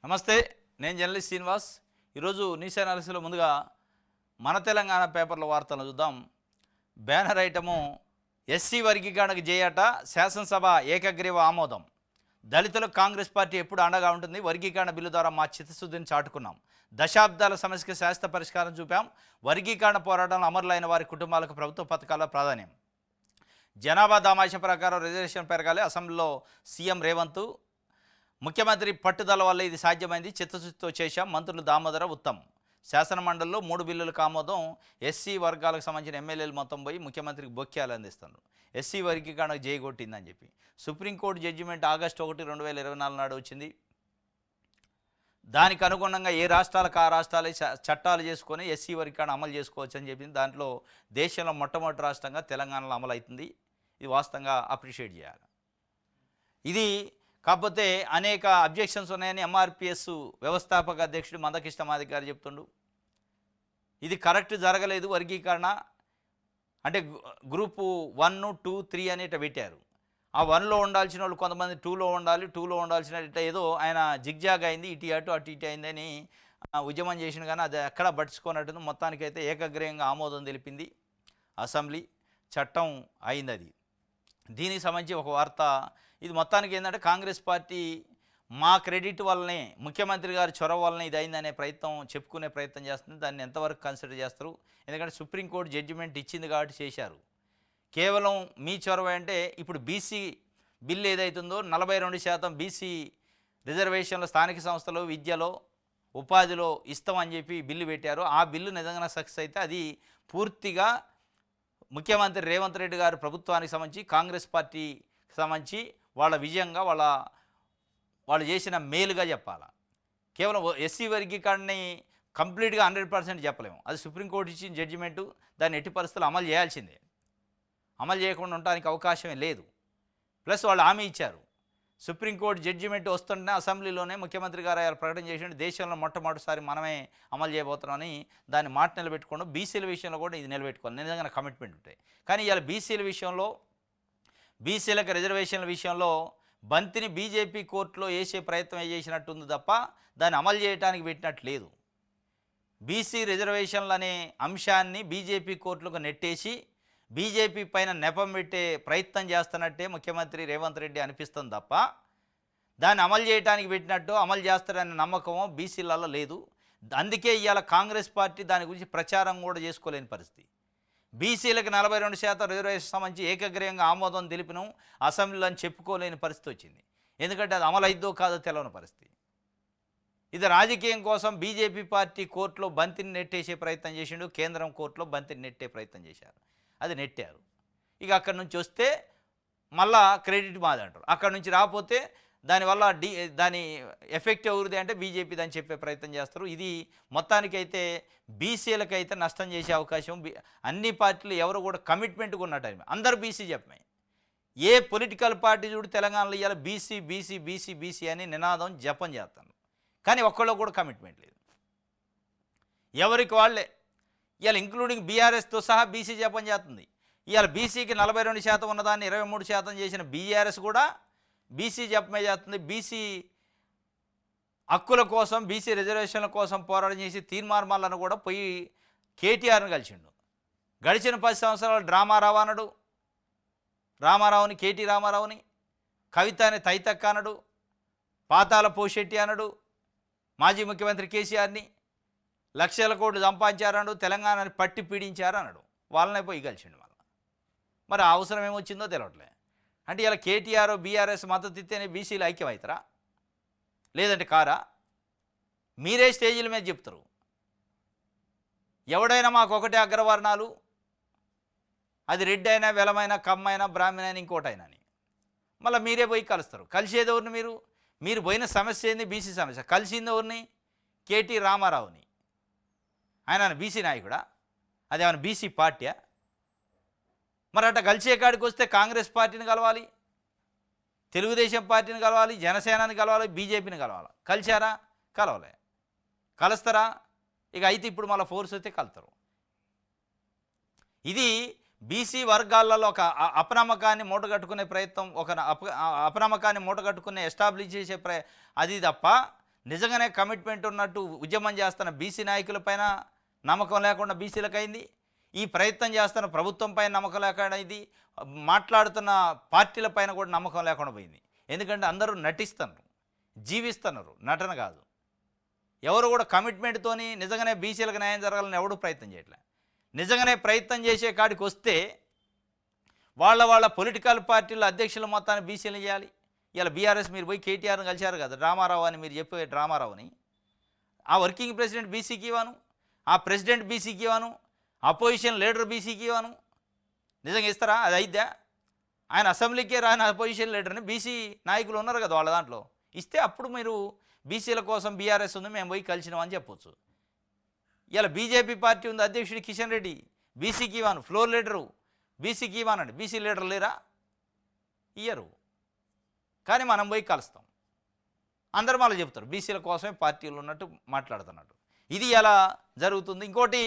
నమస్తే, నేను జర్నలిస్ట్ శ్రీనివాస్. ఈరోజు న్యూస్ అనాలిసిస్లో ముందుగా మన తెలంగాణ పేపర్ల వార్తలను చూద్దాం. బ్యానర్ ఐటము ఎస్సీ వర్గీకరణకు జేయట, శాసనసభ ఏకగ్రీవ ఆమోదం. దళితులకు కాంగ్రెస్ పార్టీ ఎప్పుడు అండగా ఉంటుంది. వర్గీకరణ బిల్లు ద్వారా మా చిత్తశుద్ధిని చాటుకున్నాం. దశాబ్దాల సమస్యకు శాశ్వత పరిష్కారం చూపాం. వర్గీకరణ పోరాటంలో అమరులైన వారి కుటుంబాలకు ప్రభుత్వ పథకాల ప్రాధాన్యం. జనాభా దామాష ప్రకారం రిజర్వేషన్ పెరగాలి. అసెంబ్లీలో సీఎం రేవంత్. ముఖ్యమంత్రి పట్టుదల వల్ల ఇది సాధ్యమైంది. చిత్తశుద్ధితో చేశాం. మంత్రులు దామోదర, ఉత్తమ్. శాసనమండలిలో 3 బిల్లులకు ఆమోదం. ఎస్సీ వర్గాలకు సంబంధించిన ఎమ్మెల్యేలు మొత్తం పోయి ముఖ్యమంత్రికి బొక్యాలు అందిస్తున్నారు. ఎస్సీ వర్గీకరణకు జైగొట్టిందని చెప్పి సుప్రీంకోర్టు జడ్జిమెంట్ ఆగస్టు 1, 2024 నాడు వచ్చింది. దానికి అనుగుణంగా ఏ రాష్ట్రాలకు ఆ రాష్ట్రాలే చట్టాలు చేసుకొని ఎస్సీ వర్గీకరణ అమలు చేసుకోవచ్చు అని చెప్పింది. దాంట్లో దేశంలో మొట్టమొదటి రాష్ట్రంగా తెలంగాణలో అమలు అవుతుంది. ఇది వాస్తవంగా అప్రిషియేట్ చేయాలి. ఇది కాకపోతే అనేక అబ్జెక్షన్స్ ఉన్నాయని ఎంఆర్పిఎస్ వ్యవస్థాపక అధ్యక్షుడు మందకృష్ణ మాదిక్ గారు చెప్తుండు. ఇది కరెక్ట్ జరగలేదు. వర్గీకరణ అంటే గ్రూపు 1, 2, 3 అని ఇట్లా పెట్టారు. ఆ 1లో ఉండాల్సిన వాళ్ళు కొంతమంది 2లో ఉండాలి, 2లో ఉండాల్సిన ఇట్లా ఏదో ఆయన జిగ్జాగ్ అయింది, ఇటు అటు అటు ఇటు అయిందని ఉద్యమం చేసిన కానీ అది ఎక్కడ పట్టించుకున్నట్టుంది. మొత్తానికైతే ఏకగ్రీయంగా ఆమోదం తెలిపింది అసెంబ్లీ. చట్టం అయింది అది. దీనికి సంబంధించి ఒక వార్త. ఇది మొత్తానికి ఏంటంటే కాంగ్రెస్ పార్టీ మా క్రెడిట్ వల్లనే, ముఖ్యమంత్రి గారి చొరవ వల్లనే ఇది అయిందనే చెప్పుకునే ప్రయత్నం చేస్తుంది. దాన్ని ఎంతవరకు కన్సిడర్ చేస్తారు? ఎందుకంటే సుప్రీంకోర్టు జడ్జిమెంట్ ఇచ్చింది కాబట్టి చేశారు. కేవలం మీ చొరవ అంటే ఇప్పుడు బీసీ బిల్లు ఏదైతుందో 42% బీసీ రిజర్వేషన్లు స్థానిక సంస్థలు, విద్యలో, ఉపాధిలో ఇస్తామని చెప్పి బిల్లు పెట్టారు. ఆ బిల్లు నిజంగా సక్సెస్ అయితే అది పూర్తిగా ముఖ్యమంత్రి రేవంత్ రెడ్డి గారు ప్రభుత్వానికి సంబంధించి, కాంగ్రెస్ పార్టీకి సంబంధించి వాళ్ళ విజయంగా, వాళ్ళు చేసిన మేలుగా చెప్పాలి. కేవలం ఎస్సీ వర్గీకరణని కంప్లీట్గా 100% చెప్పలేము. అది సుప్రీంకోర్టు ఇచ్చిన జడ్జిమెంటు. దాన్ని ఎట్టి పరిస్థితులు అమలు చేయాల్సిందే. అమలు చేయకుండా ఉండడానికి అవకాశమే లేదు. ప్లస్ వాళ్ళు హామీ ఇచ్చారు. సుప్రీంకోర్టు జడ్జిమెంట్ వస్తుంటే అసెంబ్లీలోనే ముఖ్యమంత్రి గారు ప్రకటన చేసిన దేశంలో మొట్టమొదటిసారి మనమే అమలు చేయబోతున్నామని దాన్ని మాట నిలబెట్టుకోవడం. బీసీల విషయంలో కూడా ఇది నిలబెట్టుకోవాలి. నిజంగా కమిట్మెంట్ ఉంటాయి. కానీ ఇవాళ బీసీల విషయంలో, బీసీలకు రిజర్వేషన్ల విషయంలో బంతిని బీజేపీ కోర్టులో వేసే ప్రయత్నం చేసినట్టుంది తప్ప దాన్ని అమలు చేయడానికి పెట్టినట్టు లేదు. బీసీ రిజర్వేషన్లు అనే అంశాన్ని బీజేపీ కోర్టులకు నెట్టేసి బీజేపీ పైన నెపం పెట్టే ప్రయత్నం చేస్తున్నట్టే ముఖ్యమంత్రి రేవంత్ రెడ్డి అనిపిస్తుంది తప్ప దాన్ని అమలు చేయడానికి పెట్టినట్టు అమలు చేస్తారనే నమ్మకమో బీసీలలో లేదు. అందుకే ఇవాళ కాంగ్రెస్ పార్టీ దాని గురించి ప్రచారం కూడా చేసుకోలేని పరిస్థితి. బీసీలకు 42% రిజర్వేషన్ సంబంధించి ఏకగ్రీయంగా ఆమోదం తెలిపిన అసెంబ్లీలో అని చెప్పుకోలేని పరిస్థితి వచ్చింది. ఎందుకంటే అది అమలు అయిద్దో కాదో తెలియని పరిస్థితి. ఇది రాజకీయం కోసం బీజేపీ పార్టీ కోర్టులో బంతిని నెట్టేసే ప్రయత్నం చేసిండు. కేంద్రం కోర్టులో బంతిని నెట్టే ప్రయత్నం చేశారు. అది నెట్టారు. ఇక అక్కడి నుంచి వస్తే మళ్ళా క్రెడిట్ మాది అంటారు. అక్కడి నుంచి రాకపోతే దానివల్ల దాని ఎఫెక్ట్ ఎవరిది అంటే బీజేపీ దాన్ని చెప్పే ప్రయత్నం చేస్తారు. ఇది మొత్తానికైతే బీసీలకైతే నష్టం చేసే అవకాశం. అన్ని పార్టీలు ఎవరు కూడా కమిట్మెంట్గా ఉన్న టైం అందరూ బీసీ చెప్పాయి. ఏ పొలిటికల్ పార్టీ చూడు తెలంగాణలో ఇవాళ బీసీ బీసీ బీసీ బీసీ అని నినాదం జపం చేస్తాను. కానీ ఒక్కళ్ళు కూడా కమిట్మెంట్ లేదు. ఎవరికి వాళ్ళే ఇవాళ ఇంక్లూడింగ్ బీఆర్ఎస్తో సహా బీసీ జపం చేస్తుంది. ఇవాళ బీసీకి 42% ఉన్నదాన్ని 23% చేసిన బీఆర్ఎస్ కూడా బీసీ జపమే చేస్తుంది. బీసీ హక్కుల కోసం, బీసీ రిజర్వేషన్ల కోసం పోరాటం చేసి తీర్మార్మాలను కూడా పోయి కేటీఆర్ని కలిసిండు. గడిచిన 10 సంవత్సరాలు డ్రామారావు అన్నాడు. రామారావుని, కేటీ రామారావుని, కవితని తైతక్క అన్నాడు, పాతాల పోషెట్టి అన్నాడు, మాజీ ముఖ్యమంత్రి కేసీఆర్ని లక్షల కోట్లు సంపాదించారన్నాడు, తెలంగాణని పట్టి పీడించారు అన్నాడు. వాళ్ళనే పోయి కలిసిండు. మరి అవసరం ఏమొచ్చిందో తెలియట్లే. అంటే ఇలా కేటీఆర్ బీఆర్ఎస్ మద్దతు ఇస్తేనే బీసీలు ఐక్యం అవుతారా? లేదంటే కారా? మీరే స్టేజీల మీద చెప్తారు. ఎవడైనా మాకు ఒకటే అగ్రవర్ణాలు, అది రెడ్డి అయినా, వెలమైనా, కమ్మైనా, బ్రాహ్మణైనా, ఇంకోటైనా అని మళ్ళీ మీరే పోయి కలుస్తారు. కలిసేది ఎవరిని? మీరు పోయిన సమస్య ఏంది? బీసీ సమస్య. కలిసింది ఎవరిని? కేటీ రామారావుని. ఆయన బీసీ నాయకుడా? అదేమైనా బీసీ పార్టీయా? మరి అట్లా కలిసే కాడికి వస్తే కాంగ్రెస్ పార్టీని కలవాలి, తెలుగుదేశం పార్టీని కలవాలి, జనసేనని కలవాలి, బీజేపీని కలవాలి. కలిశారా? కలవలే. కలుస్తారా? ఇక అయితే ఇప్పుడు మళ్ళీ ఫోర్స్ అయితే కలుతారు. ఇది బీసీ వర్గాలలో ఒక అపనమ్మకాన్ని మూటగట్టుకునే ప్రయత్నం, ఒక అపనమ్మకాన్ని మూటగట్టుకునే ఎస్టాబ్లిష్ చేసే అది తప్ప నిజంగానే కమిట్మెంట్ ఉన్నట్టు ఉద్యమం చేస్తున్న బీసీ నాయకులపైన నమ్మకం లేకుండా బీసీలకు అయింది. ఈ ప్రయత్నం చేస్తున్న ప్రభుత్వం పైన నమ్మకం లేకుండా అయింది. మాట్లాడుతున్న పార్టీల పైన కూడా నమ్మకం లేకుండా పోయింది. ఎందుకంటే అందరూ నటిస్తున్నారు, జీవిస్తున్నారు, నటన కాదు. ఎవరు కూడా కమిట్మెంట్తోని నిజంగానే బీసీలకు న్యాయం జరగాలని ఎవడూ ప్రయత్నం చేయట్లే. నిజంగానే ప్రయత్నం చేసే కాడికి వస్తే వాళ్ళ పొలిటికల్ పార్టీల అధ్యక్షుల మొత్తాన్ని బీసీలు చేయాలి. ఇలా బీఆర్ఎస్ మీరు పోయి కేటీఆర్ని కలిశారు కదా, డ్రామారావు అని మీరు చెప్పే డ్రామారావుని, ఆ వర్కింగ్ ప్రెసిడెంట్ బీసీకి ఇవ్వను, ఆ ప్రెసిడెంట్ బీసీకి ఇవ్వను, అపోజిషన్ లీడర్ బీసీకి ఇవ్వను. నిజంగా ఇస్తారా? అది అయిద్దా? ఆయన అసెంబ్లీకే రాని అపోజిషన్ లీడర్ని బీసీ నాయకులు ఉన్నారు కదా వాళ్ళ దాంట్లో ఇస్తే అప్పుడు మీరు బీసీల కోసం బీఆర్ఎస్ ఉంది మేము పోయి కలిసినాం అని చెప్పొచ్చు. ఇలా బీజేపీ పార్టీ ఉంది, అధ్యక్షుడు కిషన్ రెడ్డి బీసీకి ఇవ్వను, ఫ్లోర్ లీడరు బీసీకి ఇవ్వనండి. బీసీ లీడర్ లేరా? ఇయ్యరు. కానీ మనం పోయి కలుస్తాం. అందరూ మళ్ళీ చెప్తారు బీసీల కోసమే పార్టీలు ఉన్నట్టు మాట్లాడుతున్నట్టు. ఇది ఎలా జరుగుతుంది? ఇంకోటి,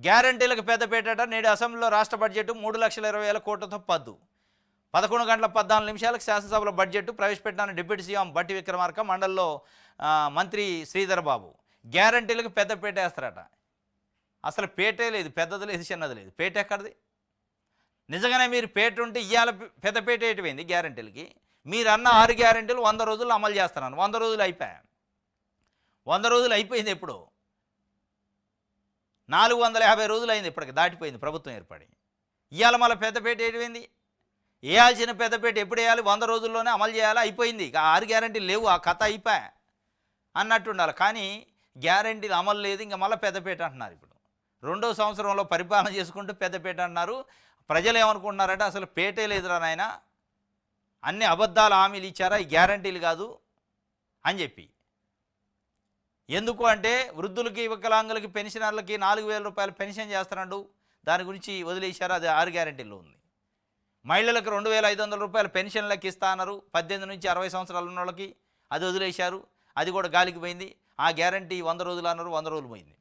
గ్యారంటీలకు పెద్దపేట. నేడు అసెంబ్లీలో రాష్ట్ర బడ్జెట్ 3,20,000 కోట్లతో 11 గంటల 14 నిమిషాలకు శాసనసభలో బడ్జెట్ ప్రవేశపెట్టిన డిప్యూటీ సీఎం బట్టి విక్రమార్క, మండలిలో మంత్రి శ్రీధర్ బాబు గ్యారంటీలకు పెద్దపేట వేస్తారట. అసలు పేటే లేదు, పెద్దది లేదు, చిన్నది లేదు. పేట ఎక్కడిది? నిజంగానే మీరు పేట ఉంటే ఇవాళ పెద్దపేట ఎటువైంది గ్యారంటీలకి? మీరు అన్న 6 గ్యారంటీలు 100 రోజుల్లో అమలు చేస్తున్నాను. 100 రోజులు అయిపోయాయి. 100 రోజులు అయిపోయింది. ఎప్పుడు 450 రోజులు అయింది, ఇప్పటికి దాటిపోయింది ప్రభుత్వం ఏర్పడి. ఇవాళ మళ్ళీ పెద్దపేట ఎటువైంది? వేయాల్సిన పెద్దపేట ఎప్పుడు వేయాలి? 100 రోజుల్లోనే అమలు చేయాలి, అయిపోయింది. ఇక 6 గ్యారంటీలు లేవు, ఆ కథ అయిపోయా అన్నట్టు ఉండాలి. కానీ గ్యారంటీలు అమలు లేదు, ఇంకా మళ్ళీ పెద్దపేట అంటున్నారు. ఇప్పుడు 2వ సంవత్సరంలో పరిపాలన చేసుకుంటూ పెద్దపేట అంటున్నారు. ప్రజలు ఏమనుకుంటున్నారంటే అసలు పేటే లేదురా నాయన, అన్ని అబద్ధాలు హామీలు ఇచ్చారా, ఈ గ్యారంటీలు కాదు అని చెప్పి. ఎందుకు అంటే వృద్ధులకి, వికలాంగులకి, పెన్షనర్లకి 4,000 రూపాయలు పెన్షన్ చేస్తున్నాడు, దాని గురించి వదిలేశారు. అది 6 గ్యారంటీల్లో ఉంది. మహిళలకు 2,500 రూపాయలు పెన్షన్లకి ఇస్తా అన్నారు 18 నుంచి 60 సంవత్సరాలు ఉన్న వాళ్ళకి, అది వదిలేశారు. అది కూడా గాలికి పోయింది. ఆ గ్యారంటీ 100 రోజులు అన్నారు, 100 రోజులు పోయింది.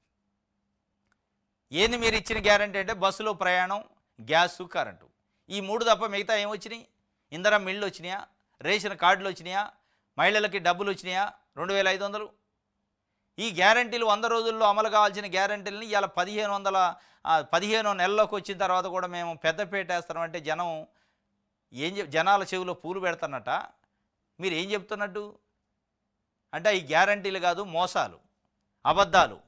ఏంది మీరు ఇచ్చిన గ్యారంటీ అంటే బస్సులో ప్రయాణం, గ్యాసు, కరెంటు, ఈ 3 తప్ప మిగతా ఏమొచ్చినాయి? ఇందిరా మిల్లు వచ్చినాయా? రేషన్ కార్డులు వచ్చినాయా? మహిళలకి డబ్బులు వచ్చినాయా? 2,500. ఈ గ్యారంటీలు 100 రోజుల్లో అమలు కావాల్సిన గ్యారంటీలని ఇవాళ 15 నెలల్లోకి వచ్చిన తర్వాత కూడా మేము పెద్దపేట వేస్తామంటే జనాల చెవిలో పూలు పెడతానట. మీరు ఏం చెప్తున్నట్టు? అంటే ఈ గ్యారంటీలు కాదు, మోసాలు, అబద్ధాలు,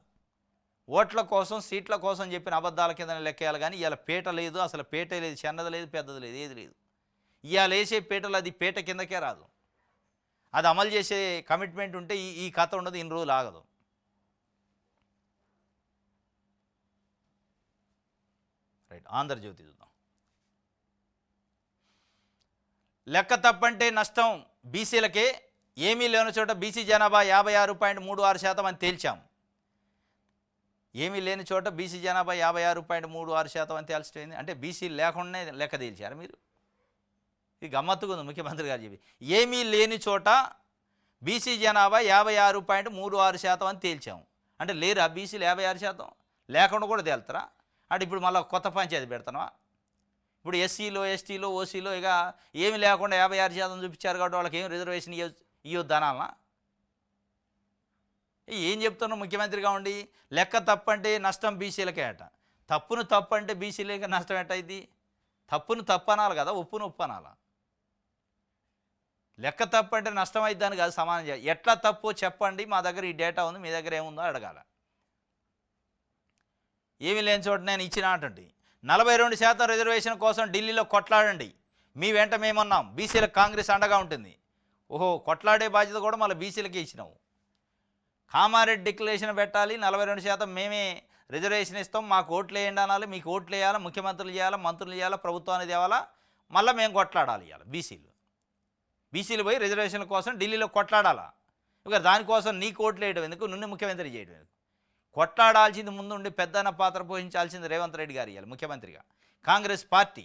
ఓట్ల కోసం, సీట్ల కోసం చెప్పిన అబద్ధాల కింద లెక్కేయాలి. కానీ ఇవాళ పేట లేదు, అసలు పేటే లేదు, చిన్నది లేదు, పెద్దది లేదు, ఏది లేదు. ఇవాళ వేసే పేటలు అది పేట కిందకే రాదు. అది అమలు చేసే కమిట్మెంట్ ఉంటే ఈ కథ ఉండదు, ఇన్ని రోజులు ఆగదు. రైట్, ఆంధ్రజ్యోతి చూద్దాం. లెక్క తప్పంటే నష్టం బీసీలకే, ఏమీ లేని చోట బీసీ జనాభా 56.36% అని తేల్చాం. ఏమీ లేని చోట బీసీ జనాభా 56.36% అని తేల్చిపోయింది. అంటే బీసీ లేకుండానే లెక్క తేల్చారు మీరు. ఇది గమ్మత్తుగా ఉంది ముఖ్యమంత్రి గారు చెప్పి. ఏమీ లేని చోట బీసీ జనాభా 56.36% అని తేల్చాము. అంటే లేరా బీసీలు 56%? లేకుండా కూడా తేలుతారా? అంటే ఇప్పుడు మళ్ళీ కొత్త పంచాయతీ పెడతావా? ఇప్పుడు ఎస్సీలో, ఎస్టీలో, ఓసీలో ఇక ఏమి లేకుండా 56% చూపించారు కాబట్టి వాళ్ళకి ఏం రిజర్వేషన్ ఇవ్వద్దనాలనా? ఏం చెప్తున్నావు ముఖ్యమంత్రిగా ఉండి? లెక్క తప్పంటే నష్టం బీసీలకే అట. తప్పును తప్పు అంటే బీసీలకే నష్టం ఎట్టయిద్ది? తప్పును తప్పు అనాలి కదా, ఒప్పును ఒప్పు అనాలా? లెక్క తప్పు అంటే నష్టం అయిద్దని కాదు, సమానం చేయాలి. ఎట్లా తప్పు చెప్పండి, మా దగ్గర ఈ డేటా ఉంది, మీ దగ్గర ఏముందో అడగాల. ఏమీ లేని చోట నేను ఇచ్చిన అంటండి. 42% రిజర్వేషన్ కోసం ఢిల్లీలో కొట్లాడండి, మీ వెంట మేమున్నాం, బీసీలకు కాంగ్రెస్ అండగా ఉంటుంది. ఓహో, కొట్లాడే బాధ్యత కూడా మళ్ళీ బీసీలకే ఇచ్చినావు. కామారెడ్డి డిక్లరేషన్ పెట్టాలి, 42% మేమే రిజర్వేషన్ ఇస్తాం, మాకు ఓట్లు వేయండి అనాలి, మీకు ఓట్లు వేయాలా, ముఖ్యమంత్రులు చేయాలా, మంత్రులు చేయాలా, ప్రభుత్వాన్ని తేవాలా, మళ్ళీ మేము కొట్లాడాలి. ఇవాళ బీసీలు పోయి రిజర్వేషన్ల కోసం ఢిల్లీలో కొట్లాడాలా? ఇక దానికోసం నీకు ఓట్లు వేయడం ఎందుకు, నిన్ను ముఖ్యమంత్రి చేయడం ఎందుకు? కొట్లాడాల్సింది ముందుండి పెద్దన్న పాత్ర పోషించాల్సింది రేవంత్ రెడ్డి గారు ఇవాళ ముఖ్యమంత్రిగా, కాంగ్రెస్ పార్టీ.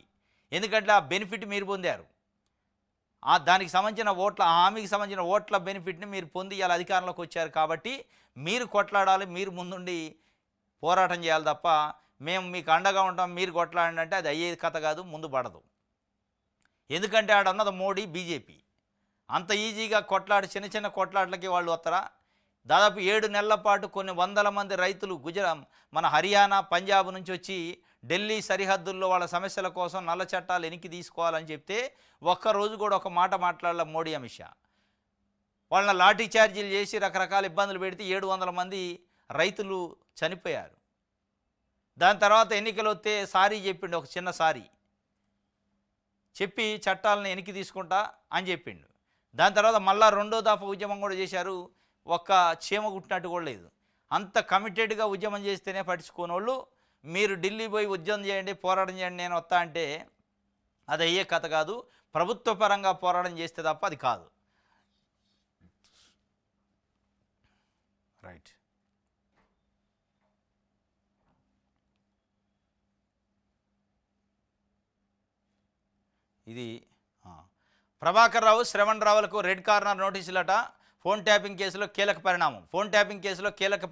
ఎందుకంటే ఆ బెనిఫిట్ మీరు పొందారు, దానికి సంబంధించిన ఓట్ల, హామీకి సంబంధించిన ఓట్ల బెనిఫిట్ని మీరు పొంది ఇవాళ అధికారంలోకి వచ్చారు. కాబట్టి మీరు కొట్లాడాలి, మీరు ముందుండి పోరాటం చేయాలి తప్ప మేము మీకు అండగా ఉంటాం మీరు కొట్లాడండి అంటే అది అయ్యేది కథ కాదు, ముందు పడదు. ఎందుకంటే ఆడన్నది మోడీ, బీజేపీ. అంత ఈజీగా కొట్లాడి చిన్న చిన్న కొట్లాట్లకి వాళ్ళు వస్తారా? దాదాపు 7 నెలల పాటు కొన్ని వందల మంది రైతులు మన హర్యానా, పంజాబ్ నుంచి వచ్చి ఢిల్లీ సరిహద్దుల్లో వాళ్ళ సమస్యల కోసం నల్ల చట్టాలు వెనక్కి తీసుకోవాలని చెప్తే ఒక్కరోజు కూడా ఒక మాట మాట్లాడాల మోడీ, అమిత్ షా. వాళ్ళని లాఠీ చార్జీలు చేసి రకరకాల ఇబ్బందులు పెడితే 700 మంది రైతులు చనిపోయారు. దాని తర్వాత ఎన్నికలు వస్తే సారీ చెప్పిండు, ఒక చిన్న సారీ చెప్పి చట్టాలను వెనక్కి తీసుకుంటా అని చెప్పిండు. దాని తర్వాత మళ్ళా రెండో దఫా ఉద్యమం కూడా చేశారు. ఒక్క చీమ కుట్టినట్టు కూడా లేదు. అంత కమిటెడ్గా ఉద్యమం చేస్తేనే పట్టించుకోని వాళ్ళు మీరు ఢిల్లీ పోయి ఉద్యమం చేయండి, పోరాటం చేయండి, నేను వస్తా అంటే అది అయ్యే కథ కాదు. ప్రభుత్వ పరంగా పోరాటం చేస్తే తప్ప అది కాదు. రైట్. ఇది ప్రభాకర్ రావు, శ్రవణ్ రావులకు రెడ్ కార్నర్ నోటీసులట. ఫోన్ ట్యాపింగ్ కేసులో కీలక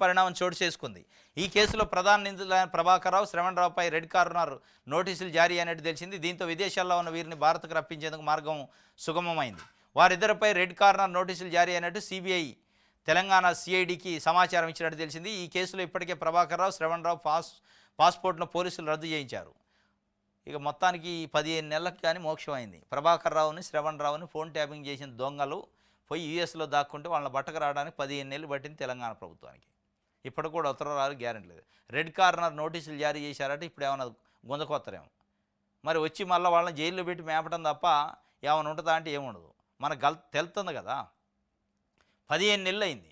పరిణామం చోటు చేసుకుంది. ఈ కేసులో ప్రధాన నిందితులైన ప్రభాకర్ రావు, శ్రవణ్ రావుపై రెడ్ కార్నర్ నోటీసులు జారీ అయినట్టు తెలిసింది. దీంతో విదేశాల్లో ఉన్న వీరిని భారత్కు రప్పించేందుకు మార్గం సుగమమైంది. వారిద్దరిపై రెడ్ కార్నర్ నోటీసులు జారీ అయినట్టు సిబిఐ తెలంగాణ సిఐడికి సమాచారం ఇచ్చినట్టు తెలిసింది. ఈ కేసులో ఇప్పటికే ప్రభాకర్ రావు, శ్రవణ్ రావు పాస్పోర్ట్ను పోలీసులు రద్దు చేయించారు. ఇక మొత్తానికి 15 నెలలకు కానీ మోక్షం అయింది. ప్రభాకర్ రావుని, శ్రవణ్ రావుని ఫోన్ ట్యాపింగ్ చేసిన దొంగలు పోయి యూఎస్లో దాక్కుంటే వాళ్ళని బట్టకు రావడానికి 15 నెలలు పట్టింది తెలంగాణ ప్రభుత్వానికి. ఇప్పటికి కూడా ఉత్తరం రాదు, గ్యారెంటీ లేదు. రెడ్ కార్నర్ నోటీసులు జారీ చేశారంటే ఇప్పుడు ఏమైనా గుంజకొత్తరేమో. మరి వచ్చి మళ్ళీ వాళ్ళని జైల్లో పెట్టి మేపటం తప్ప ఏమైనా ఉంటుందా అంటే ఏముండదు. మనకు తెలుస్తుంది కదా. 15 నెలలు అయింది.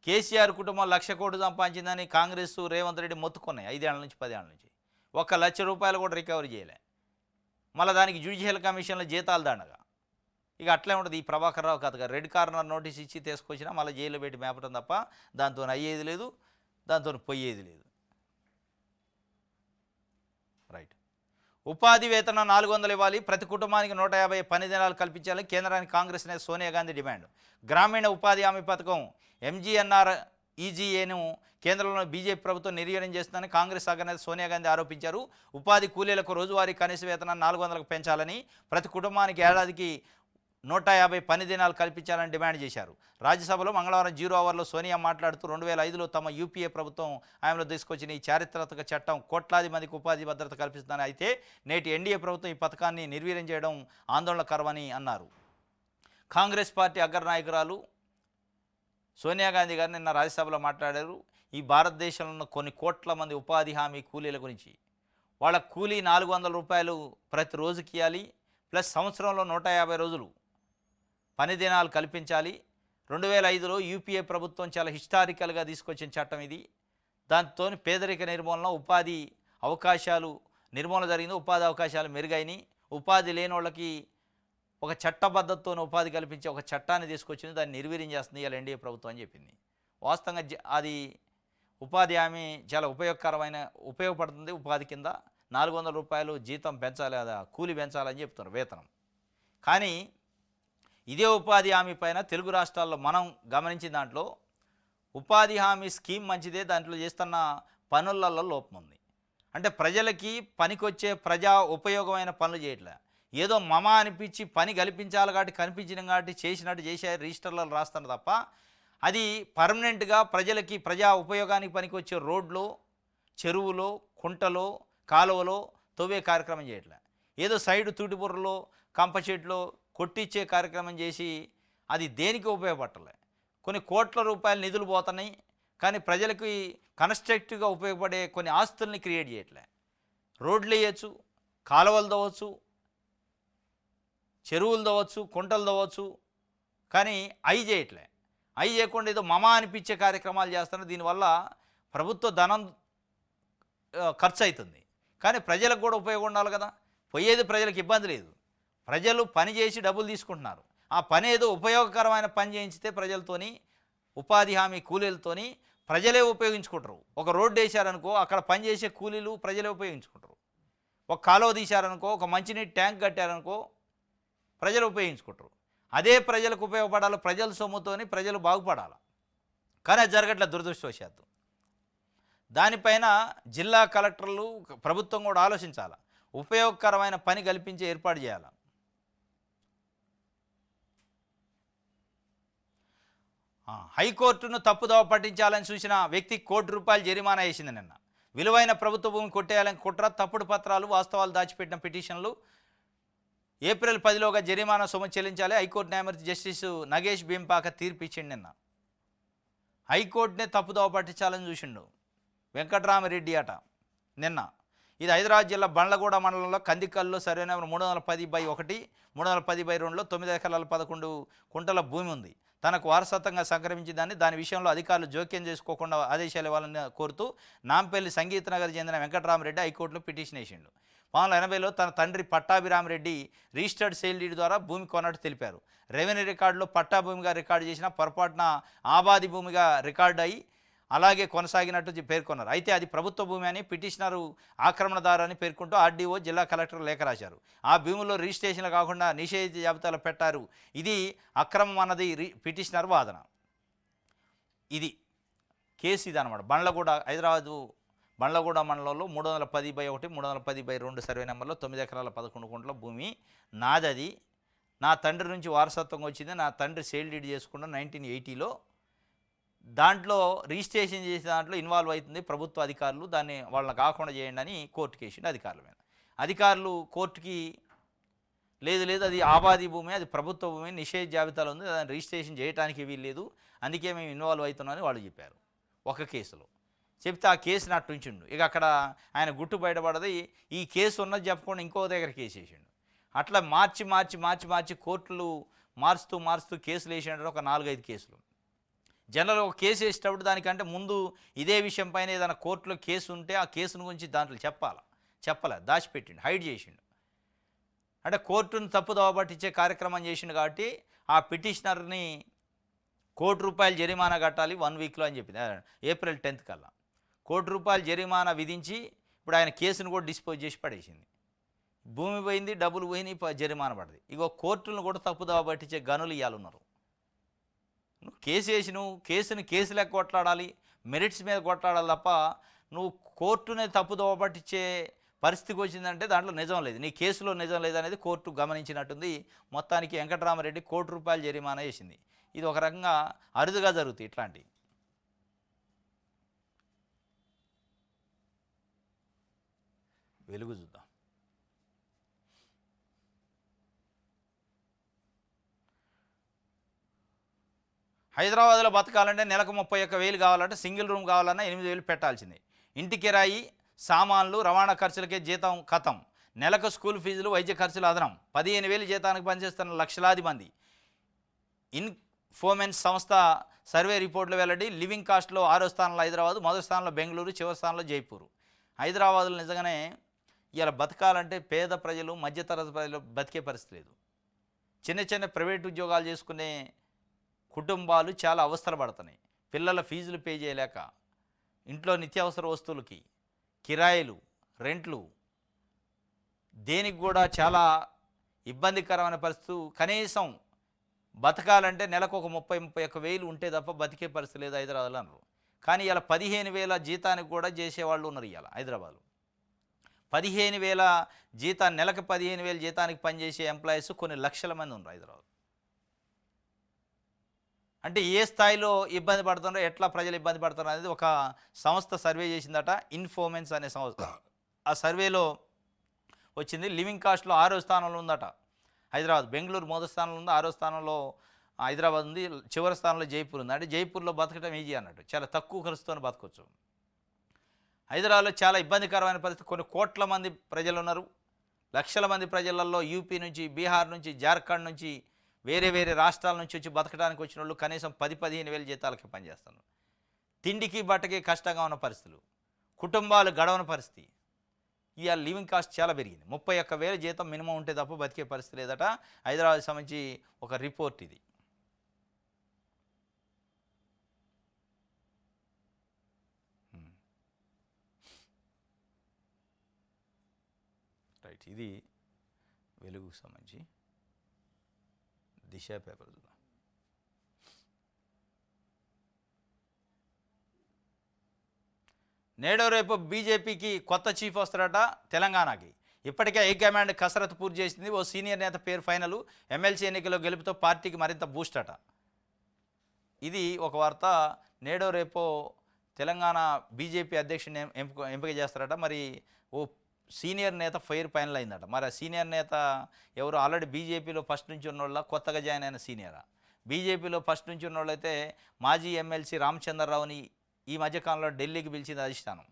కేసీఆర్ కుటుంబం 1,00,000 కోట్లు సంపాదించిందని కాంగ్రెస్, రేవంత్ రెడ్డి మొత్తుకున్నాయి 5 ఏళ్ల నుంచి 10 ఏళ్ల నుంచి. 1,00,000 రూపాయలు కూడా రికవరీ చేయలే. మళ్ళీ దానికి జ్యుడిషియల్ కమిషన్లో జీతాలు దండగా. ఇక అట్లే ఉంటుంది ఈ ప్రభాకర్ రావు కథగా. రెడ్ కార్నర్ నోటీస్ ఇచ్చి తీసుకొచ్చినా మళ్ళీ జైల్లో పెట్టి మేపటం తప్ప దాంతో అయ్యేది లేదు, దాంతో పోయేది లేదు. రైట్. ఉపాధి వేతనం 400 ఇవ్వాలి, ప్రతి కుటుంబానికి 150 పని దినాలు కల్పించాలని కేంద్రానికి కాంగ్రెస్ నేత సోనియా గాంధీ డిమాండ్. గ్రామీణ ఉపాధి హామీ పథకం MGNREGAను కేంద్రంలో బీజేపీ ప్రభుత్వం నిర్వీర్యం చేస్తుందని కాంగ్రెస్ అగ్రనేత సోనియా గాంధీ ఆరోపించారు. ఉపాధి కూలీలకు రోజువారీ కనీస వేతనాన్ని 400కు పెంచాలని, ప్రతి కుటుంబానికి ఏడాదికి 150 పని దినాలు కల్పించాలని డిమాండ్ చేశారు. రాజ్యసభలో మంగళవారం 0 అవర్లో సోనియా మాట్లాడుతూ 2005లో తమ యూపీఏ ప్రభుత్వం ఆయనలో తీసుకొచ్చిన ఈ చారిత్రక చట్టం కోట్లాది మందికి ఉపాధి భద్రత కల్పిస్తుందని, అయితే నేటి ఎన్డీఏ ప్రభుత్వం ఈ పథకాన్ని నిర్వీర్యం చేయడం ఆందోళనకరమని అన్నారు. కాంగ్రెస్ పార్టీ అగ్రనాయకురాలు సోనియా గాంధీ గారు నిన్న రాజ్యసభలో మాట్లాడారు. ఈ భారతదేశంలో ఉన్న కొన్ని కోట్ల మంది ఉపాధి హామీ కూలీల గురించి. వాళ్ళ కూలీ 400 రూపాయలు ప్రతి రోజుకి ఇవ్వాలి, ప్లస్ సంవత్సరంలో 150 రోజులు పని దినాలు కల్పించాలి. 2005లో యూపీఏ ప్రభుత్వం చాలా హిస్టారికల్గా తీసుకొచ్చిన చట్టం ఇది. దాంతో పేదరిక నిర్మూలన, ఉపాధి అవకాశాలు నిర్మూలన జరిగింది, ఉపాధి అవకాశాలు మెరుగైనవి. ఉపాధి లేని వాళ్ళకి ఒక చట్టబద్ధతతో ఉపాధి కల్పించే ఒక చట్టాన్ని తీసుకొచ్చింది, దాన్ని నిర్వీర్యం చేస్తుంది ఇవాళ ఎన్డీఏ ప్రభుత్వం అని చెప్పింది. వాస్తవంగా అది ఉపాధి హామీ చాలా ఉపయోగపడుతుంది. ఉపాధి కింద 400 రూపాయలు జీతం పెంచాలి, అదా కూలి పెంచాలని చెప్తున్నారు, వేతనం. కానీ ఇదే ఉపాధి హామీ పైన తెలుగు రాష్ట్రాల్లో మనం గమనించిన దాంట్లో ఉపాధి హామీ స్కీమ్ మంచిదే, దాంట్లో చేస్తున్న పనులలో లోపం ఉంది. అంటే ప్రజలకి పనికొచ్చే ప్రజా ఉపయోగమైన పనులు చేయట్లే, ఏదో మమ అనిపించి పని కల్పించాలి కాబట్టి కనిపించిన కాబట్టి చేసినట్టు చేసే రిజిస్టర్లలో రాస్తున్నారు తప్ప అది పర్మనెంట్గా ప్రజలకి ప్రజా ఉపయోగానికి పనికొచ్చే రోడ్లో, చెరువులో, కుంటలో, కాలువలో తవ్వే కార్యక్రమం చేయట్లే. ఏదో సైడ్ తూటిబుర్రలో, కంప చెట్లో కొట్టించే కార్యక్రమం చేసి అది దేనికి ఉపయోగపడలే. కొన్ని కోట్ల రూపాయల నిధులు పోతున్నాయి, కానీ ప్రజలకి కన్స్ట్రక్టివ్గా ఉపయోగపడే కొన్ని ఆస్తుల్ని క్రియేట్ చేయట్లే. రోడ్లు వేయచ్చు, కాలువలు తవ్వచ్చు, చెరువులు తవ్వచ్చు, కుంటలు తవ్వచ్చు, కానీ అవి చేయట్లే. అవి చేయకుండా ఏదో మమ అనిపించే కార్యక్రమాలు చేస్తున్నారు. దీనివల్ల ప్రభుత్వ ధనం ఖర్చు అవుతుంది, కానీ ప్రజలకు కూడా ఉపయోగం ఉండాలి కదా. పోయేది ప్రజలకు ఇబ్బంది లేదు, ప్రజలు పని చేసి డబ్బులు తీసుకుంటున్నారు. ఆ పని ఏదో ఉపయోగకరమైన పని చేయించితే ప్రజలతోని, ఉపాధి హామీ కూలీలతోని ప్రజలే ఉపయోగించుకుంటారు. ఒక రోడ్డు వేశారనుకో, అక్కడ పనిచేసే కూలీలు ప్రజలే ఉపయోగించుకుంటారు. ఒక కాలువ తీశారనుకో, ఒక మంచినీటి ట్యాంక్ కట్టారనుకో, ప్రజలు ఉపయోగించుకుంటారు. అదే ప్రజలకు ఉపయోగపడాలి, ప్రజల సొమ్ముతోని ప్రజలు బాగుపడాలి. కానీ అది జరగట్లేదు దురదృష్టవశాత్తు. దానిపైన జిల్లా కలెక్టర్లు, ప్రభుత్వం కూడా ఆలోచించాలి, ఉపయోగకరమైన పని కల్పించే ఏర్పాటు చేయాలి. హైకోర్టును తప్పుదోవ పట్టించాలని చూసిన వ్యక్తి ₹1,00,00,000 జరిమానా వేసింది నిన్న. విలువైన ప్రభుత్వ భూమి కొట్టేయాలని కుట్ర, తప్పుడు పత్రాలు, వాస్తవాలు దాచిపెట్టిన పిటిషన్లు ఏప్రిల్ 10లోగా జరిమానా సొమ్ము చెల్లించాలి. హైకోర్టు న్యాయమూర్తి జస్టిస్ నగేష్ భీంపాక తీర్పు ఇచ్చిండు నిన్న. హైకోర్టునే తప్పుదోవ పట్టించాలని చూసిండు వెంకట్రామరెడ్డి అట నిన్న. ఇది హైదరాబాద్ జిల్లా బండ్లగూడ మండలంలో కందికల్లో సర్వే నెంబర్ 310/1, 310/2లో 9 ఎకరాల 11 కుంటల భూమి ఉంది. తనకు వారసత్వంగా సంక్రమించిందని దాని విషయంలో అధికారులు జోక్యం చేసుకోకుండా ఆదేశాలు ఇవ్వాలని కోరుతూ నాంపల్లి సంగీత నగర్ చెందిన వెంకట్రామరెడ్డి హైకోర్టులో పిటిషన్ వేసిండు. 1980లో తన తండ్రి పట్టాభిరామరెడ్డి రిజిస్టర్డ్ సేల్ డీడ్ ద్వారా భూమి కొన్నట్టు తెలిపారు. రెవెన్యూ రికార్డులో పట్టా భూమిగా రికార్డు చేసిన పొరపాటున ఆబాది భూమిగా రికార్డు అయి అలాగే కొనసాగినట్టు పేర్కొన్నారు. అయితే అది ప్రభుత్వ భూమి అని పిటిషనరు ఆక్రమణదారు అని పేర్కొంటూ ఆర్డీఓ జిల్లా కలెక్టర్ లేఖ రాశారు. ఆ భూమిలో రిజిస్ట్రేషన్లు కాకుండా నిషేధిత జాబితాలో పెట్టారు. ఇది అక్రమం అన్నది పిటిషనర్ వాదన. ఇది కేసు ఇది అనమాట. హైదరాబాదు బండ్లగూడ మండలంలో 310/1, 310/2 సర్వే నెంబర్లో 9 ఎకరాల 11 కుంటల భూమి నాదది. నా తండ్రి నుంచి వారసత్వంగా వచ్చింది. నా తండ్రి సేల్ డీడ్ చేసుకున్న 1980లో. దాంట్లో రిజిస్ట్రేషన్ చేసే దాంట్లో ఇన్వాల్వ్ అవుతుంది ప్రభుత్వ అధికారులు. దాన్ని వాళ్ళని కాకుండా చేయండి అని కోర్టుకి వేసిండు అధికారుల మీద. అధికారులు కోర్టుకి లేదు అది ఆబాది భూమి, అది ప్రభుత్వ భూమి, నిషేధ జాబితాలో ఉంది, దాన్ని రిజిస్ట్రేషన్ చేయడానికి వీల్లేదు, అందుకే మేము ఇన్వాల్వ్ అవుతున్నామని వాళ్ళు చెప్పారు ఒక కేసులో. చెప్తే ఆ కేసుని అట్టు ఉంచిండు. ఇక అక్కడ ఆయన గుట్టు బయటపడది. ఈ కేసు ఉన్నది చెప్పకుండా ఇంకో దగ్గర కేసు వేసిండు. అట్లా మార్చి కోర్టులు మారుస్తూ కేసులు వేసినట్టు ఒక 4-5 కేసులు. జనరల్గా ఒక కేసు వేసేటప్పుడు దానికంటే ముందు ఇదే విషయం పైన ఏదైనా కోర్టులో కేసు ఉంటే ఆ కేసును గురించి దాంట్లో చెప్పలే, దాచిపెట్టిండు, హైడ్ చేసిండు. అంటే కోర్టును తప్పుదోవ పట్టించే కార్యక్రమం చేసిండు. కాబట్టి ఆ పిటిషనర్ని ₹1,00,00,000 జరిమానా కట్టాలి 1 వీక్లో అని చెప్పింది. ఏప్రిల్ 10 కల్లా ₹1,00,00,000 జరిమానా విధించి ఇప్పుడు ఆయన కేసును కూడా డిస్పోజ్ చేసి పడేసింది. భూమి పోయింది, డబ్బులు పోయినాయి, జరిమానా పడింది. ఇగో కోర్టులను కూడా తప్పుదోవ పట్టించే గనులు ఇవాళ ఉన్నారు. నువ్వు కేసు వేసి కేసుని కేసు లెక్క కొట్లాడాలి, మెరిట్స్ మీద కొట్లాడాలి తప్ప నువ్వు కోర్టునే తప్పుదోవ పట్టించే పరిస్థితికి వచ్చిందంటే దాంట్లో నిజం లేదు, నీ కేసులో నిజం లేదనేది కోర్టు గమనించినట్టుంది. మొత్తానికి వెంకట్రామరెడ్డి ₹1,00,00,000 జరిమానా వేసింది. ఇది ఒక రకంగా అరుదుగా జరుగుతాయి ఇట్లాంటివి. వెలుగు చూద్దాం. హైదరాబాద్లో బతకాలంటే నెలకు 31,000 కావాలంటే సింగిల్ రూమ్ కావాలన్నా 8,000 పెట్టాల్సిందే. ఇంటి కిరాయి, సామాన్లు, రవాణా ఖర్చులకే జీతం కథం. నెలకు స్కూల్ ఫీజులు, వైద్య ఖర్చులు అదనం. 15,000 జీతానికి పనిచేస్తున్న లక్షలాది మంది. ఇన్ఫోమెన్స్ సంస్థ సర్వే రిపోర్టులు వెల్లడి. లివింగ్ కాస్ట్లో 6వ స్థానంలో హైదరాబాదు, మొదటి స్థానంలో బెంగళూరు, చివరి స్థానంలో జైపూర్. హైదరాబాద్లో నిజంగానే ఇలా బతకాలంటే పేద ప్రజలు, మధ్యతరగతి ప్రజలు బతికే పరిస్థితి లేదు. చిన్న ప్రైవేట్ ఉద్యోగాలు చేసుకునే కుటుంబాలు చాలా అవస్థలు పడుతున్నాయి. పిల్లల ఫీజులు పే చేయలేక, ఇంట్లో నిత్యావసర వస్తువులకి కిరాయిలు, రెంట్లు, దేనికి కూడా చాలా ఇబ్బందికరమైన పరిస్థితి. కనీసం బతకాలంటే నెలకు ఒక 30,000-31,000 ఉంటే తప్ప బతికే పరిస్థితి లేదు హైదరాబాద్లో అన్నారు. కానీ ఇలా 15,000 జీతానికి కూడా చేసేవాళ్ళు ఉన్నారు. ఇవాళ హైదరాబాద్లో 15,000 జీతాన్ని, నెలకు 15,000 జీతానికి పనిచేసే ఎంప్లాయీస్ కొన్ని లక్షల మంది ఉన్నారు హైదరాబాద్. అంటే ఏ స్థాయిలో ఇబ్బంది పడుతున్నారో, ఎట్లా ప్రజలు ఇబ్బంది పడుతున్నారు అనేది ఒక సంస్థ సర్వే చేసిందట, ఇన్ఫోమెన్స్ అనే సంస్థ. ఆ సర్వేలో వచ్చింది లివింగ్ కాస్ట్లో 6వ స్థానంలో ఉందట హైదరాబాద్. బెంగళూరు మొదటి స్థానంలో ఉంది, 6వ స్థానంలో హైదరాబాద్ ఉంది, చివరి స్థానంలో జైపూర్ ఉంది. అంటే జైపూర్లో బతకడం ఈజీ అన్నట్టు, చాలా తక్కువ ఖర్చుతో బతకొచ్చు. హైదరాబాద్లో చాలా ఇబ్బందికరమైన పరిస్థితి. కొన్ని కోట్ల మంది ప్రజలు ఉన్నారు, లక్షల మంది ప్రజలలో యూపీ నుంచి, బీహార్ నుంచి, జార్ఖండ్ నుంచి, వేరే రాష్ట్రాల నుంచి వచ్చి బతకడానికి వచ్చిన వాళ్ళు కనీసం 10,000-15,000 జీతాలకి పనిచేస్తున్నారు. తిండికి బట్టకి కష్టంగా ఉన్న పరిస్థితులు, కుటుంబాలు గడవని పరిస్థితి. ఇవాళ లివింగ్ కాస్ట్ చాలా పెరిగింది. 31,000 జీతం మినిమం ఉంటే తప్ప బతికే పరిస్థితి లేదట. హైదరాబాద్ సంబంధించి ఒక రిపోర్ట్ ఇది. రైట్, ఇది వెలుగుకు సంబంధించి దిశ పేపర్ చూద్దాం. నేడో రేపు బీజేపీకి కొత్త చీఫ్ వస్తారట తెలంగాణకి. ఇప్పటికే హైకమాండ్ కసరత్తు పూర్తి చేసింది. ఓ సీనియర్ నేత పేరు ఫైనల్. ఎమ్మెల్సీ ఎన్నికల్లో గెలుపుతో పార్టీకి మరింత బూస్ట్ అట. ఇది ఒక వార్త. నేడో రేపో తెలంగాణ బీజేపీ అధ్యక్షుడిని ఎంపిక చేస్తారట. మరి ఓ సీనియర్ నేత ఫైర్ ఫైనల్ అయిందట. మరి ఆ సీనియర్ నేత ఎవరు? ఆల్రెడీ బీజేపీలో ఫస్ట్ నుంచి ఉన్నోళ్ళ, కొత్తగా జాయిన్ అయిన సీనియరా? బీజేపీలో ఫస్ట్ నుంచి ఉన్నోళ్ళైతే మాజీ ఎమ్మెల్సీ రామచంద్రరావుని ఈ మధ్యకాలంలో ఢిల్లీకి పిలిచింది అధిష్టానం.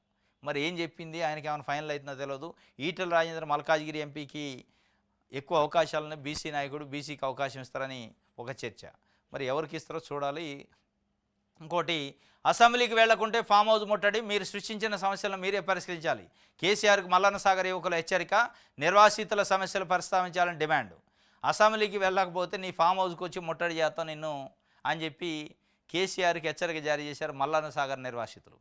మరి ఏం చెప్పింది, ఆయనకి ఏమైనా ఫైనల్ అవుతుందో తెలియదు. ఈటెల రాజేంద్ర మల్కాజ్గిరి ఎంపీకి ఎక్కువ అవకాశాలను బీసీ నాయకుడు, బీసీకి అవకాశం ఇస్తారని ఒక చర్చ. మరి ఎవరికి ఇస్తారో చూడాలి. ఇంకోటి, అసెంబ్లీకి వెళ్లకుంటే ఫామ్ హౌస్ ముట్టడి, మీరు సృష్టించిన సమస్యలను మీరే పరిష్కరించాలి. కేసీఆర్కు మల్లన్న సాగర్ యువకుల హెచ్చరిక, నిర్వాసితుల సమస్యలు ప్రస్తావించాలని డిమాండ్. అసెంబ్లీకి వెళ్ళకపోతే నీ ఫామ్ హౌస్కి వచ్చి ముట్టడి చేస్తాం నిన్ను అని చెప్పి కేసీఆర్కి హెచ్చరిక జారీ చేశారు మల్లన్న సాగర్ నిర్వాసితులు.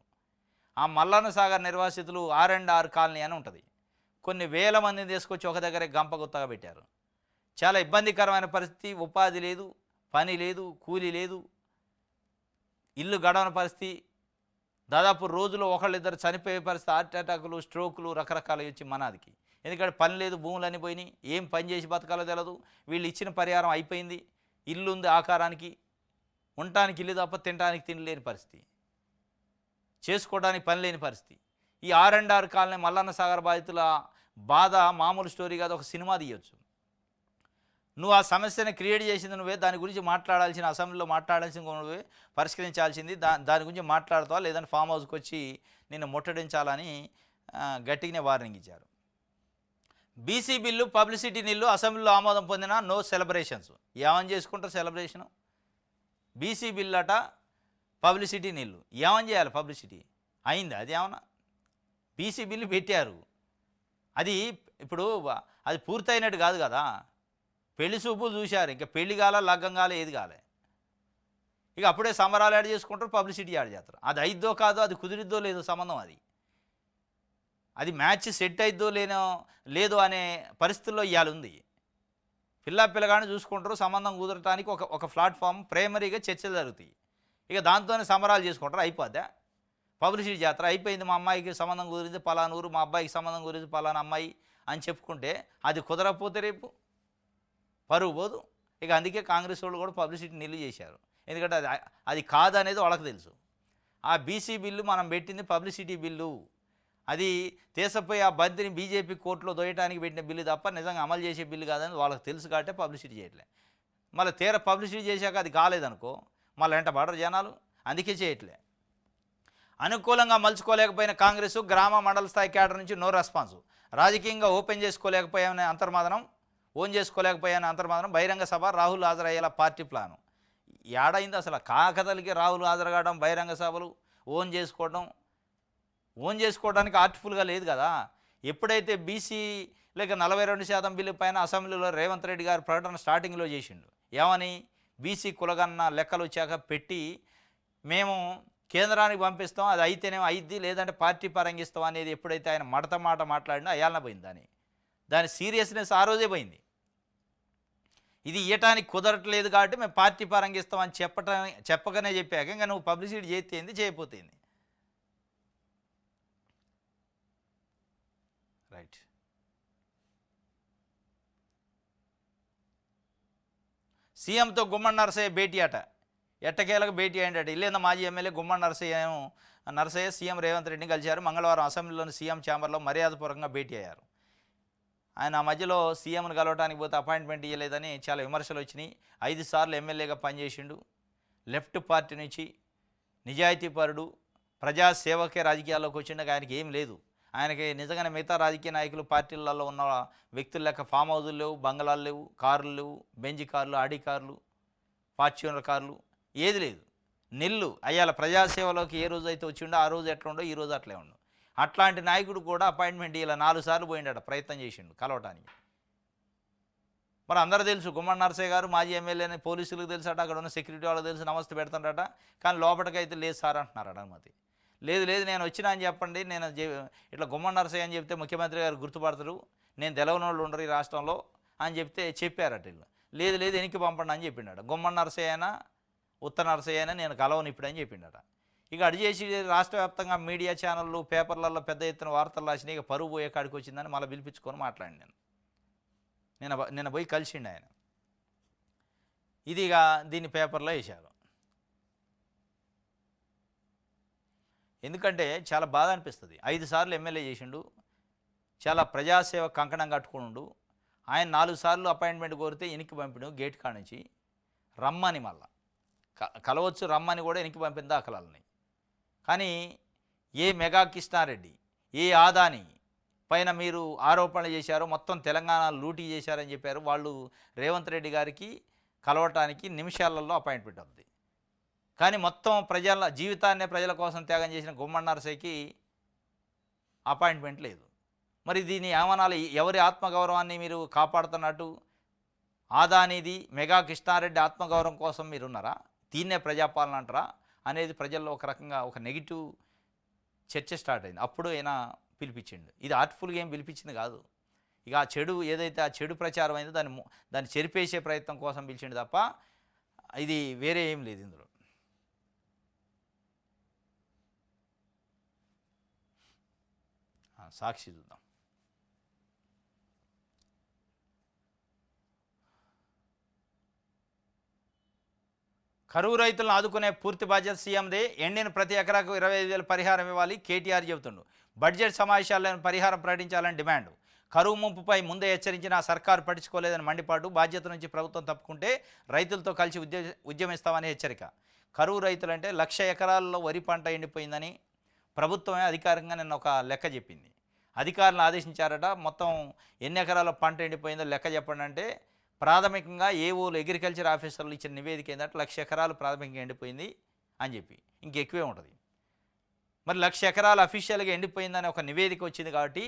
ఆ మల్లన్న సాగర్ నిర్వాసితులు R&R కాలనీ అని ఉంటుంది. కొన్ని వేల మందిని తీసుకొచ్చి ఒక దగ్గరే గంపగుత్తగా పెట్టారు. చాలా ఇబ్బందికరమైన పరిస్థితి. ఉపాధి లేదు, పని లేదు, కూలీ లేదు, ఇల్లు గడవని పరిస్థితి. దాదాపు రోజులో ఒకళ్ళిద్దరు చనిపోయే పరిస్థితి. హార్ట్ అటాకులు, స్ట్రోకులు రకరకాలు వచ్చి మనాదికి. ఎందుకంటే పని లేదు, భూములన్నీ పోయినాయి, ఏం పని చేసి బతకాలో తెలియదు. వీళ్ళు ఇచ్చిన పరిహారం అయిపోయింది, ఇల్లు ఉంది ఆకారానికి, ఉండటానికి ఇల్లు తప్ప తినడానికి తిండి లేని పరిస్థితి, చేసుకోవడానికి పని లేని పరిస్థితి. ఈ R&R కాలనీ మల్లన్న సాగర్ బాధితుల బాధ మామూలు స్టోరీ కాదు, ఒక సినిమా తీయొచ్చు. నువ్వు ఆ సమస్యని క్రియేట్ చేసింది నువ్వే, దాని గురించి మాట్లాడాల్సిన, అసెంబ్లీలో మాట్లాడాల్సిన నువ్వే, పరిష్కరించాల్సింది. దాని గురించి మాట్లాడతావా, లేదంటే ఫామ్ హౌస్కి వచ్చి నిన్ను ముట్టడించాలని గట్టిగానే వార్నింగ్ ఇచ్చారు. బీసీ బిల్లు పబ్లిసిటీ నిల్లు, అసెంబ్లీలో ఆమోదం పొందిన నో సెలబ్రేషన్స్. ఏమని చేసుకుంటారు సెలబ్రేషను? బీసీ బిల్లు అట, పబ్లిసిటీ నిల్లు. ఏమని చేయాలి? పబ్లిసిటీ అయింది అది ఏమన్నా? బీసీ బిల్లు పెట్టారు, అది ఇప్పుడు అది పూర్తయినట్టు కాదు కదా. పెళ్లి చూపులు చూశారు, ఇంకా పెళ్లి కాల, లగ్గం కాలే, ఏది కాలే. ఇక అప్పుడే సంబరాలు యాడ్ చేసుకుంటారు, పబ్లిసిటీ యాడ్ చేస్తారు. అది అయిద్దో కాదో, అది కుదిరిద్దో లేదో సంబంధం, అది మ్యాచ్ సెట్ అయిద్దో లేదో అనే పరిస్థితుల్లో ఇవాళ ఉంది. పిల్లగాని చూసుకుంటారు, సంబంధం కుదరటానికి ఒక ప్లాట్ఫామ్ ప్రైమరీగా చర్చలు జరుగుతాయి. ఇక దాంతోనే సంబరాలు చేసుకుంటారు, అయిపోద్దా? పబ్లిసిటీ చేస్తారు, అయిపోయింది, మా అమ్మాయికి సంబంధం కుదిరింది పలానా ఊరు, మా అబ్బాయికి సంబంధం కుదిరింది పలానా అమ్మాయి అని చెప్పుకుంటే అది కుదరకపోతే రేపు పరువు పోదు. ఇక అందుకే కాంగ్రెస్ వాళ్ళు కూడా పబ్లిసిటీ నిల్లు చేశారు. ఎందుకంటే అది కాదనేది వాళ్ళకి తెలుసు. ఆ బీసీ బిల్లు మనం పెట్టింది పబ్లిసిటీ బిల్లు, అది తీసపోయి ఆ బంతిని బీజేపీ కోర్టులో దొయ్యడానికి పెట్టిన బిల్లు తప్ప నిజంగా అమలు చేసే బిల్లు కాదని వాళ్ళకి తెలుసు కాబట్టి పబ్లిసిటీ చేయట్లే. మళ్ళీ తీర పబ్లిసిటీ చేశాక అది కాలేదనుకో, మళ్ళీ వెంట పడరు జనాలు, అందుకే చేయట్లే. అనుకూలంగా మలుచుకోలేకపోయిన కాంగ్రెస్, గ్రామ మండల స్థాయి కేడర్ నుంచి నో రెస్పాన్స్. రాజకీయంగా ఓన్ చేసుకోలేకపోయామనే అంతర్మాదనం. బహిరంగ సభ, రాహుల్ హాజరయ్యేలా పార్టీ ప్లాను. ఏడైంది అసలు కాకతలకి రాహుల్ హాజరు కావడం, బహిరంగ సభలు, ఓన్ చేసుకోవడానికి ఆర్టిఫుల్గా లేదు కదా. ఎప్పుడైతే బీసీ లేక 42% బిల్లు పైన అసెంబ్లీలో రేవంత్ రెడ్డి గారు ప్రకటన స్టార్టింగ్లో చేసిండు. ఏమని? బీసీ కులగన్న లెక్కలు వచ్చాక పెట్టి మేము కేంద్రానికి పంపిస్తాం, అది అయితేనేమో అయిద్ది, లేదంటే పార్టీ పరంగిస్తాం అనేది ఎప్పుడైతే ఆయన మాట మాట్లాడినా అయాలన పోయింది. దాని సీరియస్నెస్ ఆ రోజే పోయింది. ఇది ఇవ్వటానికి కుదరట్లేదు కాబట్టి మేము పార్టీ పరంగిస్తామని చెప్పకనే చెప్పాక ఇంకా నువ్వు పబ్లిసిటీ చేస్తేంది, చేయకపోతేంది. రైట్. సీఎంతో గుమ్మడి నరసయ్య భేటీ అట. ఎట్టకేలకు భేటీ అయ్యాడట. ఇల్లేంద మాజీ ఎమ్మెల్యే గుమ్మడి నరసయ్య సీఎం రేవంత్ రెడ్డిని కలిశారు. మంగళవారం అసెంబ్లీలోని సీఎం ఛాంబర్లో మర్యాదపూర్వకంగా భేటీ అయ్యారు. ఆయన మధ్యలో సీఎంను కలవడానికి పోతే అపాయింట్మెంట్ ఇవ్వలేదని చాలా విమర్శలు వచ్చినాయి. 5 సార్లు ఎమ్మెల్యేగా పనిచేసిండు. లెఫ్ట్ పార్టీ నుంచి నిజాయితీపరుడు, ప్రజాసేవకే రాజకీయాల్లోకి వచ్చిండగా ఆయనకి ఏం లేదు. ఆయనకి నిజంగానే మిగతా రాజకీయ నాయకులు, పార్టీలలో ఉన్న వ్యక్తుల లెక్క ఫామ్ హౌజులు లేవు, బంగ్లాలు లేవు, కార్లు లేవు, బెంజ్ కార్లు, ఆడి కార్లు, ఫార్చ్యూనర్ కార్లు, ఏది లేదు. నిల్లు అయ్యాల ప్రజాసేవలోకి ఏ రోజు అయితే వచ్చిండో ఆ రోజు ఎట్లా ఉండో ఈ రోజు అట్లే ఉండవు. అట్లాంటి నాయకుడు కూడా అపాయింట్మెంట్ ఇలా 4 సార్లు పోయిండట, ప్రయత్నం చేసిండు కలవటానికి. మరి అందరూ తెలుసు గుమ్మడి నరసయ్య గారు మాజీ ఎమ్మెల్యేని, పోలీసులకు తెలుసట, అక్కడ ఉన్న సెక్యూరిటీ వాళ్ళకి తెలుసు, నమస్తే పెడతాడట. కానీ లోపలికైతే లేదు సార్ అంటున్నారట అనుమతి. లేదు నేను వచ్చినా అని చెప్పండి, నేను ఇట్లా గుమ్మడి నరసయ్య అని చెప్తే ముఖ్యమంత్రి గారు గుర్తుపడతారు, నేను తెలవని వాళ్ళు ఉండరు ఈ రాష్ట్రంలో అని చెప్పారట వీళ్ళు. లేదు వెనక్కి పంపండి అని చెప్పిండట. గుమ్మడి నరసయ్య అయినా ఉత్త నరసయ్య అయినా నేను కలవను ఇప్పుడని చెప్పిండట. ఇక అడి చేసి రాష్ట్ర వ్యాప్తంగా మీడియా ఛానళ్ళు, పేపర్లలో పెద్ద ఎత్తున వార్తలు రాసినాయి. ఇక పరువు పోయే కాడికి వచ్చిందని మళ్ళీ పిలిపించుకొని మాట్లాడి నిన్న పోయి కలిసిండు ఆయన. ఇది ఇక దీన్ని పేపర్లో వేశారు. ఎందుకంటే చాలా బాధ అనిపిస్తుంది. 5 సార్లు ఎమ్మెల్యే చేసిండు. చాలా ప్రజాసేవ కంకణం కట్టుకునుండు. ఆయన 4 సార్లు అపాయింట్మెంట్ కోరితే ఎనికి పంపిండు గేట్ కాడ నుంచి. రమ్మని మళ్ళా. కలవచ్చు రమ్మని కూడా ఎనికి పంపిన దాఖలాలున్నాయి. కానీ ఏ మెగా కృష్ణారెడ్డి, ఏ ఆదాని పైన మీరు ఆరోపణలు చేశారో మొత్తం తెలంగాణ లూటీ చేశారని చెప్పారు. వాళ్ళు రేవంత్ రెడ్డి గారికి కలవటానికి నిమిషాలలో అపాయింట్మెంట్ ఉంది. కానీ మొత్తం ప్రజల జీవితాన్నే ప్రజల కోసం త్యాగం చేసిన గుమ్మడి నరసయ్యకి అపాయింట్మెంట్ లేదు. మరి దీన్ని ఏమనాలి? ఎవరి ఆత్మగౌరవాన్ని మీరు కాపాడుతున్నట్టు? ఆదానిది మెగా కృష్ణారెడ్డి ఆత్మగౌరవం కోసం మీరున్నారా? దీన్నే ప్రజాపాలన అంటారా అనేది ప్రజల్లో ఒక రకంగా ఒక నెగిటివ్ చర్చ స్టార్ట్ అయింది. అప్పుడు ఆయన పిలిపించిండు. ఇది ఆర్ట్ఫుల్గా ఏం పిలిపించింది కాదు. ఇక ఆ చెడు ఏదైతే ఆ చెడు ప్రచారం అయిందో దాన్ని చెరిపేసే ప్రయత్నం కోసం పిలిచిండు తప్ప ఇది వేరే ఏం లేదు ఇందులో. సాక్షి చూద్దాం. కరువు రైతులను ఆదుకునే పూర్తి బాధ్యత సీఎందే. ఎండిన ప్రతి ఎకరాకు 25,000 పరిహారం ఇవ్వాలి కేటీఆర్ చెబుతుండు. బడ్జెట్ సమావేశాల్లో పరిహారం ప్రకటించాలని డిమాండ్. కరువు ముంపుపై ముందే హెచ్చరించిన సర్కారు పట్టించుకోలేదని మండిపాటు. బాధ్యత నుంచి ప్రభుత్వం తప్పుకుంటే రైతులతో కలిసి ఉద్యమిస్తామని హెచ్చరిక. కరువు రైతులంటే 1,00,000 ఎకరాల్లో వరి పంట ఎండిపోయిందని ప్రభుత్వమే అధికారికంగా నిన్న ఒక లెక్క చెప్పింది. అధికారులను ఆదేశించారట. మొత్తం ఎన్ని ఎకరాల పంట ఎండిపోయిందో లెక్క చెప్పండి అంటే ప్రాథమికంగా ఏఓలు అగ్రికల్చర్ ఆఫీసర్లు ఇచ్చిన నివేదిక ఏంటంటే 1,00,000 ఎకరాలు ప్రాథమికంగా ఎండిపోయింది అని చెప్పి. ఇంకెక్కువే ఉంటుంది. మరి 1,00,000 ఎకరాలు అఫీషియల్గా ఎండిపోయిందని ఒక నివేదిక వచ్చింది కాబట్టి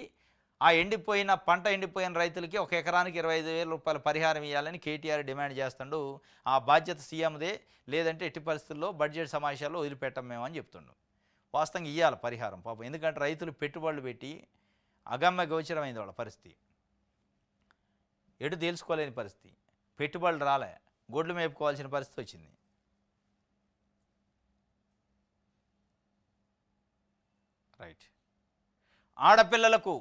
ఆ పంట ఎండిపోయిన రైతులకి ఒక ఎకరానికి 25,000 రూపాయల పరిహారం ఇవ్వాలని కేటీఆర్ డిమాండ్ చేస్తుండు. ఆ బాధ్యత సీఎందే, లేదంటే ఎట్టి పరిస్థితుల్లో బడ్జెట్ సమావేశాల్లో వదిలిపెట్టాం మేము అని చెప్తుండు. వాస్తవంగా ఇవ్వాలి పరిహారం పాపం. ఎందుకంటే రైతులు పెట్టుబడులు పెట్టి అగమ్య గోచరమైంది వాళ్ళ పరిస్థితి. ఎటు తేల్చుకోలేని పరిస్థితి. పెట్టుబడులు రాలే, గొడ్లు మేపుకోవాల్సిన పరిస్థితి వచ్చింది. రైట్. ఆడపిల్లలకు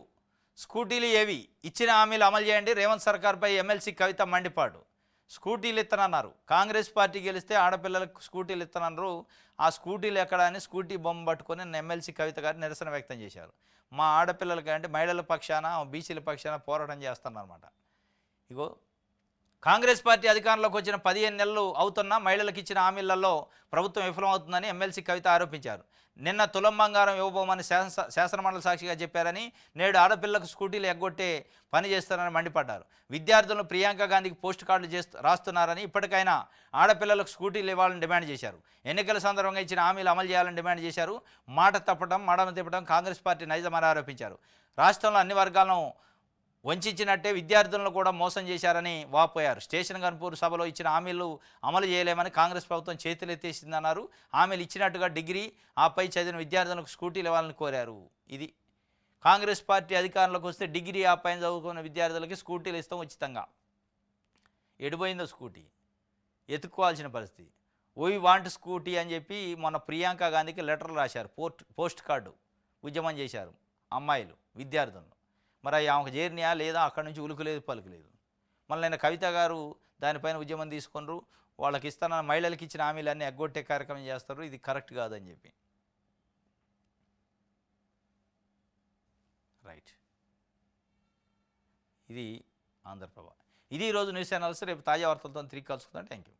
స్కూటీలు ఏవి? ఇచ్చిన హామీలు అమలు చేయండి. రేవంత్ సర్కార్పై ఎమ్మెల్సీ కవిత మండిపాడు. స్కూటీలు ఇస్తానన్నారు. కాంగ్రెస్ పార్టీ గెలిస్తే ఆడపిల్లలకు స్కూటీలు ఇస్తానన్నారు. ఆ స్కూటీలు ఎక్కడ అని స్కూటీ బొమ్మ పట్టుకొని ఎమ్మెల్సీ కవిత గారు నిరసన వ్యక్తం చేశారు. మా ఆడపిల్లలకి అంటే మహిళల పక్షాన బీసీల పక్షాన పోరాటం చేస్తానన్నమాట. ఇగో కాంగ్రెస్ పార్టీ అధికారంలోకి వచ్చిన 15 నెలలు అవుతున్నా మహిళలకు ఇచ్చిన హామీలలో ప్రభుత్వం విఫలమవుతుందని ఎమ్మెల్సీ కవిత ఆరోపించారు. నిన్న తులం బంగారం ఇవ్వబోమని శాసనమండలి సాక్షిగా చెప్పారని, నేడు ఆడపిల్లకు స్కూటీలు ఎగ్గొట్టే పని చేస్తారని మండిపడ్డారు. విద్యార్థులను ప్రియాంక గాంధీకి పోస్ట్ కార్డులు రాస్తున్నారని, ఇప్పటికైనా ఆడపిల్లలకు స్కూటీలు ఇవ్వాలని డిమాండ్ చేశారు. ఎన్నికల సందర్భంగా ఇచ్చిన హామీలు అమలు చేయాలని డిమాండ్ చేశారు. మాట తప్పడం, మడమ తిప్పడం కాంగ్రెస్ పార్టీ నైజమని ఆరోపించారు. రాష్ట్రంలో అన్ని వర్గాలను వంచినట్టే విద్యార్థులను కూడా మోసం చేశారని వాపోయారు. స్టేషన్ గన్పూర్ సభలో ఇచ్చిన హామీలు అమలు చేయలేమని కాంగ్రెస్ ప్రభుత్వం చేతులెత్తేసిందన్నారు. హామీలు ఇచ్చినట్టుగా డిగ్రీ ఆపై చదివిన విద్యార్థులకు స్కూటీలు ఇవ్వాలని కోరారు. ఇది కాంగ్రెస్ పార్టీ అధికారంలోకి వస్తే డిగ్రీ ఆపై చదువుకున్న విద్యార్థులకి స్కూటీలు ఇస్తాం ఉచితంగా. ఎడిపోయిందో స్కూటీ, ఎత్తుక్కోవాల్సిన పరిస్థితి. వీ వాంట్ స్కూటీ అని చెప్పి మొన్న ప్రియాంక గాంధీకి లెటర్లు రాశారు. పోస్ట్ కార్డు ఉద్యమం చేశారు అమ్మాయిలు, విద్యార్థులు. మరి ఆమెకు చేరినాయా లేదా? అక్కడి నుంచి ఉలుకులేదు పలుకులేదు. మళ్ళీ నేను కవిత గారు దానిపైన ఉద్యమం తీసుకున్నారు. వాళ్ళకి ఇస్తానన్న మహిళలకు ఇచ్చిన హామీలన్నీ ఎగ్గొట్టే కార్యక్రమం చేస్తారు. ఇది కరెక్ట్ కాదని చెప్పి. రైట్. ఇది ఆంధ్రప్రభ. ఇది ఈరోజు న్యూస్ ఛానల్స్. రేపు తాజా వార్తలతో తిరిగి కలుసుకుందాం. Thank you.